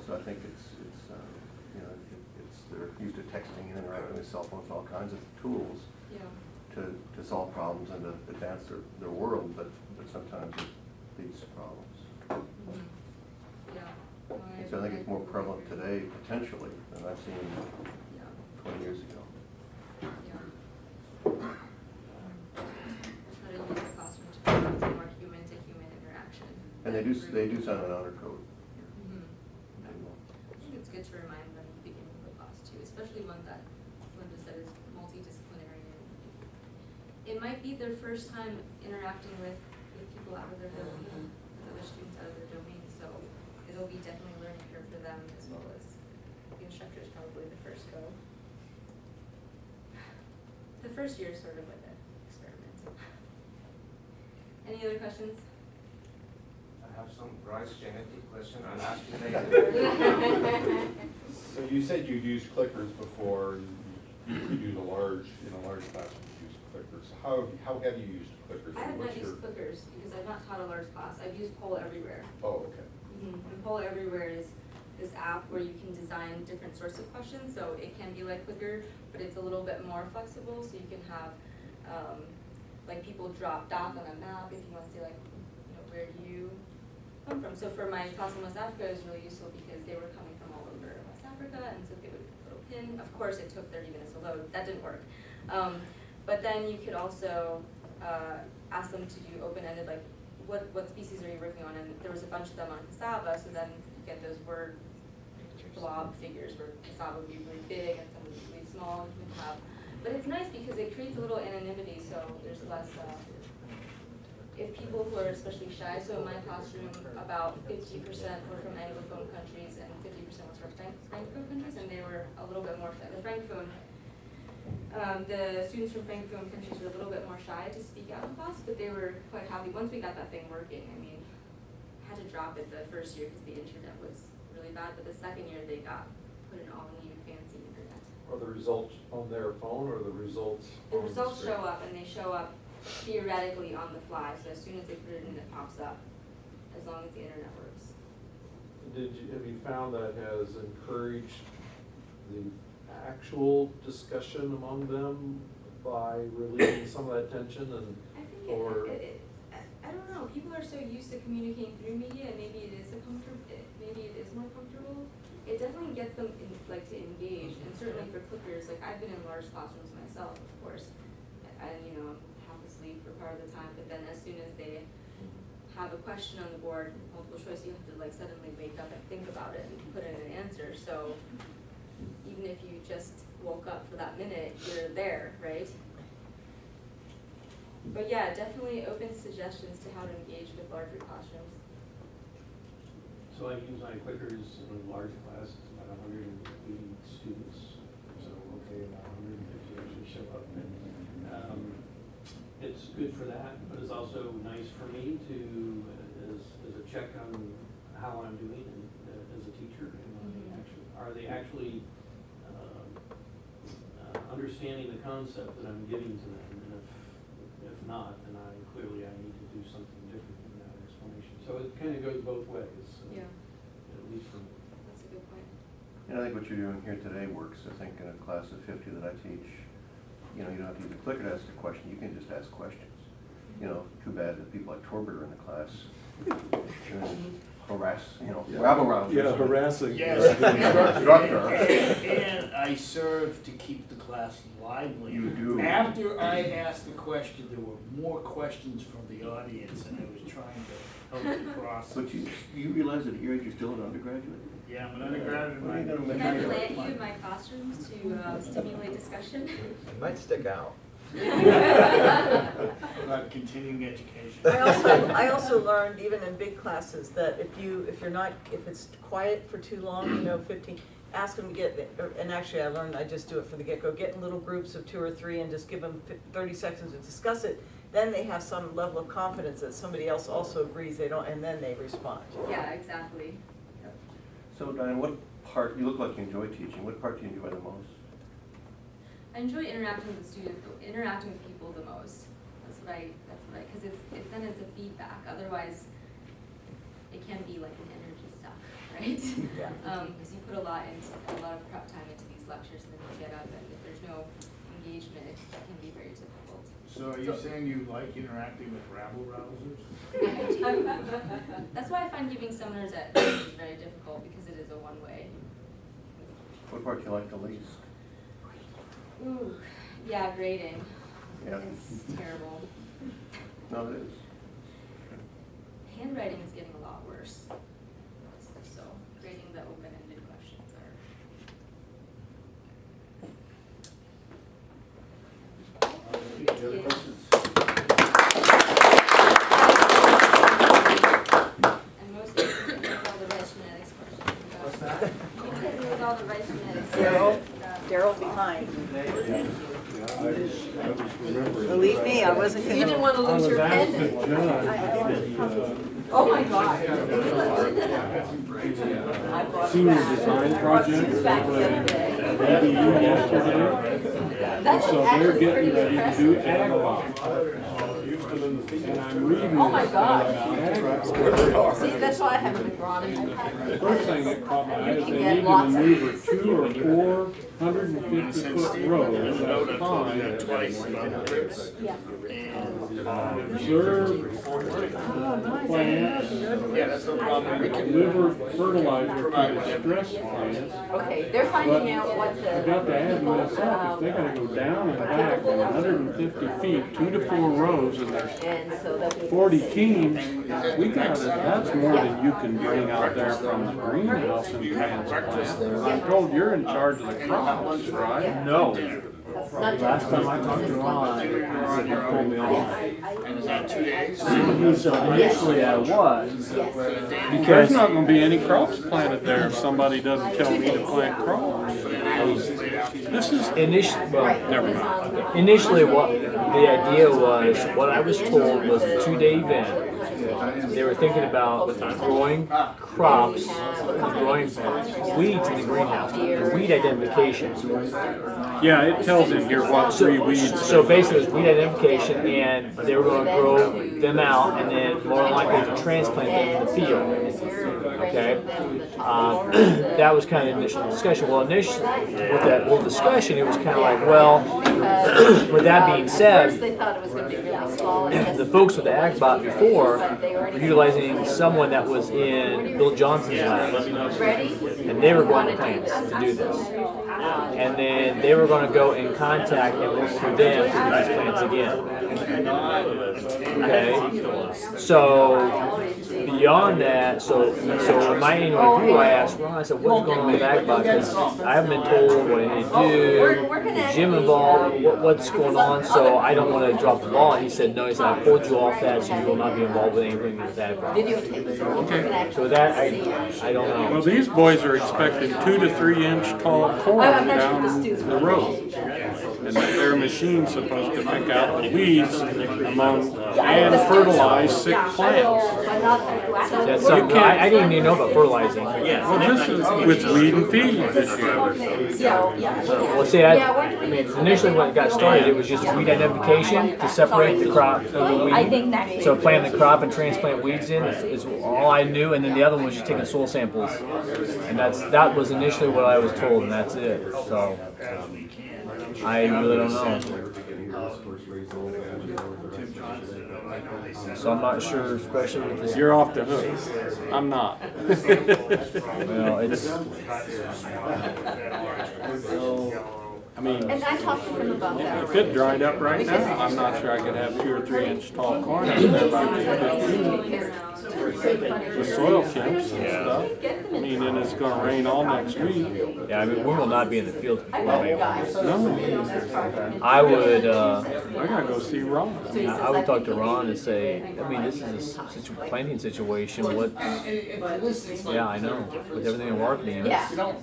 So I think it's you know, they're used to texting and interacting with cell phones, all kinds of tools to solve problems and to advance their world, but sometimes it leads to problems. So I think it's more prevalent today, potentially, than I've seen 20 years ago. Try to use the classroom to promote some more human-to-human interaction. And they do sign an honor code. I think it's good to remind them at the beginning of the class too, especially one that, as Linda said, is multidisciplinary. It might be their first time interacting with people out of their domain, with other students out of their domain, so it'll be definitely a learning curve for them as well as the instructor is probably the first go. The first year is sort of like an experiment. Any other questions? I have some Bryce genetic question. I'll ask you later. So you said you've used clickers before. You could use in a large classroom. You use clickers. How have you used clickers? I have not used clickers because I've not taught a large class. I've used Poll Everywhere. Oh, okay. And Poll Everywhere is this app where you can design different sorts of questions. So it can be like Clicker, but it's a little bit more flexible. So you can have like people drop dots on a map if you want to say like, you know, where do you come from? So for my class in West Africa, it was really useful because they were coming from all over West Africa, and so they would put a little pin. Of course, it took 30 minutes to load. That didn't work. But then you could also ask them to do open-ended, like what species are you working on? And there was a bunch of them on cassava, so then you get those word blob figures where cassava would be really big and some would be really small. You can have, but it's nice because it creates a little anonymity, so there's less. If people who are especially shy, so in my classroom, about 50% were from Anglophone countries and 50% was from Francophone countries, and they were a little bit more shy. The students from Francophone countries were a little bit more shy to speak out in class, but they were quite happy. Once we got that thing working, I mean, I had to drop it the first year because the internet was really bad, but the second year they got put in all new fancy internet. Are the results on their phone or the results? The results show up, and they show up theoretically on the fly. So as soon as they put it in, it pops up, as long as the internet works. Have you found that has encouraged the actual discussion among them by relieving some of that tension and I think I don't know. People are so used to communicating through media, and maybe it is more comfortable. It definitely gets them to engage, and certainly for clickers, like I've been in large classrooms myself, of course, and you know, I'm half asleep for part of the time. But then as soon as they have a question on the board, multiple choice, you have to like suddenly wake up and think about it and put in an answer. So even if you just woke up for that minute, you're there, right? But yeah, definitely open suggestions to how to engage with larger classrooms. So I use my clickers in large classes, about 180 students. So okay, about 150 actually show up. And, it's good for that, but it's also nice for me to, as a check on how I'm doing as a teacher. And are they actually understanding the concept that I'm giving to them? And if not, then clearly I need to do something different in that explanation. So it kind of goes both ways. Yeah. At least for me. That's a good point. And I think what you're doing here today works. I think in a class of 50 that I teach, you know, you don't have to use a clicker to ask a question. You can just ask questions. You know, too bad that people like Torbert are in the class. Harass, you know, rabble rouse. Yeah, harassing. Yes, Instructor. and I serve to keep the class lively. You do. After I asked the question, there were more questions from the audience, and I was trying to help the process. But you realize that at your age you're still an undergraduate? Yeah, I'm an undergraduate. What are you gonna Can measure I your plant life? you in my classrooms to stimulate discussion? It might stick out. About continuing education. I also learned, even in big classes, that if it's quiet for too long, you know, 15, ask them to get, and actually I learned, I just do it from the get-go, get in little groups of 2 or 3 and just give them 30 seconds to discuss it. Then they have some level of confidence that somebody else also agrees, and then they respond. Yeah, exactly. Yep. So Diane, what part, you look like you enjoy teaching, what part do you enjoy the most? I enjoy interacting with students, interacting with people the most. Because then it's a feedback. Otherwise, it can be like an energy suck, right? Yeah. Because you put a lot of prep time into these lectures, and then you get up, and if there's no engagement, it can be very difficult. So are you saying you like interacting with rabble rousers? That's why I find giving seminars at is very difficult, because it is a one-way. What part do you like the least? Ooh, yeah, grading. Yeah. It's terrible. No, it is. Handwriting is getting a lot worse. So grading the open-ended questions are. Any other questions? And most of you can make all the rice genetics questions. What's that? You can make all the rice genetics. Daryl behind. I was remembering. Believe me, I wasn't gonna. You didn't want to I lose was your asked the pen. judge, Oh my God. senior design project Back the other day. at ABU yesterday. That's So they're actually getting pretty ready to impressive. do ag box. And I'm reading. Oh my this God. about ag box. See, that's why I haven't been drawn in. The first thing that caught my eye is You they can get need to lots of maneuver these. 2 or 4 150-foot rows at a time. Observe, plant, Yeah, that's no problem. We can deliver fertilizer to the stress plants. Okay, they're finding out what the. I got to add myself, if they gotta go down and back 150 feet, 2 to 4 rows, and there's And so that we. 40 teams, we gotta, that's more than you can bring out there from the greenhouse and transplant. I'm told you're in charge of the crops, right? No. Not Last time I just- talked to Ron, he pulled me off. And is that 2 days? So initially I was, Yes. There's because not gonna be any crops planted there if somebody doesn't tell me to plant crops. This is, initially, well, never mind. initially what the idea was, what I was told was a 2-day event. They were thinking about growing crops, growing weeds in the greenhouse, weed identification. Yeah, it tells in here what 3 weeds. So basically, it was weed identification, and they were going to grow them out, and then more than likely to transplant them in the field. Okay, that was kind of the initial discussion. Well, initially with that whole discussion, it was kind of like, well, with that being said, First, they thought it was gonna be really small. the folks with the AgBot before were utilizing someone that was in Bill Johnson's lab, Ready? and they were going to plants to do this. And then they were going to go in contact and work through them to do these plants again. Okay, so beyond that, so in my annual review, I asked Ron, I said, what's going on with AgBot? Because I haven't been told what they do, is Jim involved, what's going on, so I don't want to drop the ball. And he said, no, he said, I pulled you off that, so you will not be involved with anything with AgBot. Okay. So that, I don't know. Well, these boys are expecting 2 to 3 inch tall corn down the road. And their machine's supposed to pick out the weeds among and fertilize sick plants. That's something, I didn't even know about fertilizing. Well, this is with weed and feed this year. Well, see, I mean, initially when it got started, it was just weed identification to separate the crop from the weed. So plant the crop and transplant weeds in is all I knew, and then the other one was just taking soil samples. And that was initially what I was told, and that's it. So I really don't know. So I'm not sure, especially with this. You're off the hook. I'm not. Well, it's. I mean, And I talked to him about that. if it dried up right now, I'm not sure I could have 2 or 3 inch tall corn out there by 2 with soil temps and stuff. I mean, and it's gonna rain all next week. Yeah, I mean, we will not be in the field. No, I would, I gotta go see Ron. I would talk to Ron and say, I mean, this is a planting situation, what, yeah, I know, with everything in marketing. Yeah.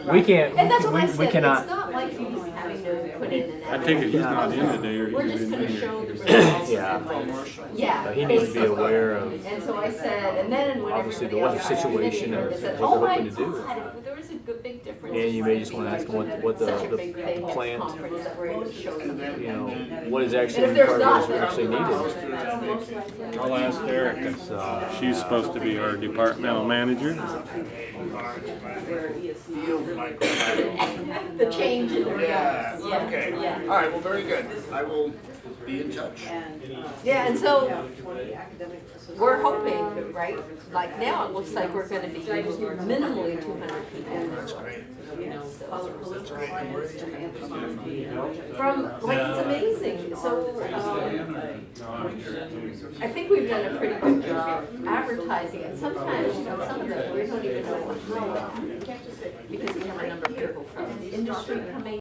We can't, And that's what I we said, it's cannot, not like he's having to put in an I take it he's not in today, or We're he's just in gonna here. show the results. yeah. Yeah. But he needs to be basically. aware of, And so I said, and then when obviously, the everybody weather else got situation together, and they said, what oh they're my hoping to do. God, if there was a good, big difference. And you may just wanna ask them what Such a the big thing, plant, conference that we're able to show them. you know, what is actually And if there's required, not, what is actually then needed. I'll ask Erica. She's supposed to be our departmental manager. The change in the Yeah, okay. All right, well, very good. I will be in touch. Yeah, and so we're hoping, right? Like now, it looks like we're gonna be minimally 200 people. That's great. So, That's great. And where are you coming from? from, like, it's amazing. So, I think we've done a pretty good job advertising, and sometimes on some of them, we don't even know what's wrong. Because we have a number of people from industry coming